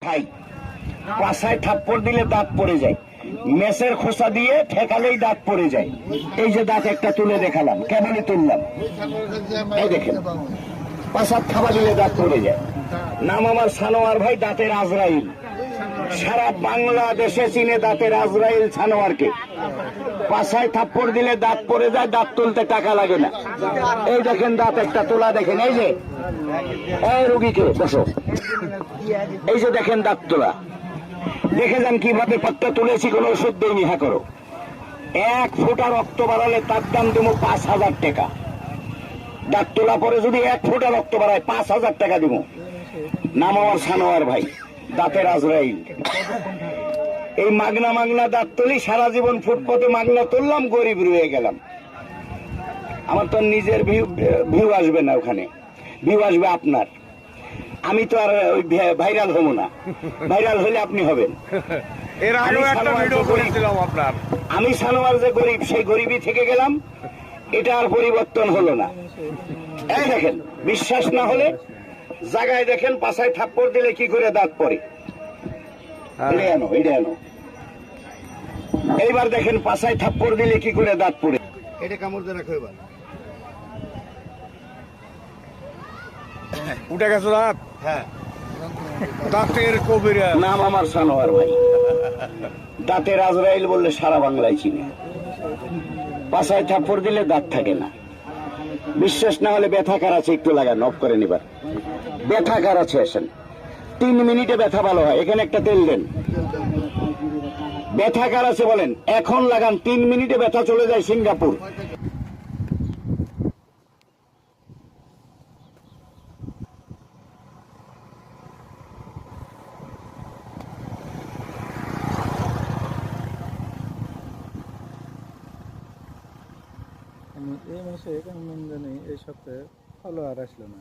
ভাই পাছায় থাপ্পড় দিলে দাঁত পড়ে যায়, মেসের খোসা দিয়ে ঠেকালেই দাঁত পড়ে যায়। এই যে দাঁত একটা তুলে দেখালাম, কেমনই তুললাম, এই দেখেন পাছার থাবা দিলে দাঁত পড়ে যায়। নাম আমার সানোয়ার ভাই, দাঁতের আজরাইল। সারা বাংলাদেশে চিনে দাঁতের আজরাইল সানোয়ারকে। পাছায় থাপ্পড় দিলে দাঁত পড়ে যায়, দাঁত তুলতে টাকা লাগে না। এই দেখেন দাঁত একটা তোলা, দেখেন এই যে এই রুগীকে বসো, এই যে দেখেন দাঁত তোলা, দেখে যান কিভাবে পাত্তা তুলেছি, কোনো ওষুধ দেয়নি। হ্যাঁ করো, 1 ফোঁটা রক্ত বাড়ালে তার দাম দেবো 5,000 টাকা। দাঁত তোলা পরে যদি 1 ফোঁটা রক্ত বাড়ায় 5,000 টাকা দিব। নাম আমার সানোয়ার ভাই, দাঁতের আজরাইল। এই মাগনা দাঁত তুলি, সারা জীবন ফুটপথে মাগনা তুললাম, গরিব রয়ে গেলাম। আমার তো নিজের ভিউ আসবে না, ওখানে ভিউ আসবে আপনার। আমি তো আর ওই ভাইরাল হব না, ভাইরাল হলে আপনি হবেন। এর আগেও একটা ভিডিও করেছিলাম আপনার। আমি সানোয়ার যে গরিব, সেই গরিবই থেকে গেলাম, এটা আর পরিবর্তন হলো না। এই দেখেন, বিশ্বাস না হলে জায়গায় দেখেন পাছায় থাপ্পড় দিলে কি করে দাঁত পড়ে। এটা আনো। এইবার দেখেন পাছায় থাপ্পড় দিলে কি করে দাঁত পড়ে। এটা কামড় দিয়ে রাখো এবার। উঠে গেছো দাঁত? হ্যাঁ, দাঁতের কবিরা। নাম আমার সানোয়ার ভাই, দাঁতের আজরাইল বললে সারা বাংলায় চিনে। পাছায় থাপ্পড় দিলে দাঁত থাকে না। বিশ্বাস না হলে ব্যথা কার আছে একটু লাগান, অফ করে নিবার। ব্যথা কার আছে আসেন, 3 মিনিটে ব্যথা ভালো হয়। এখানে একটা তেল দেন। ব্যথা কার আছে বলেন, এখন লাগান, 3 মিনিটে ব্যথা চলে যায় সিঙ্গাপুর। এই মাসে কেমন জানি এই সপ্তাহে ফলোয়ার আসলো না।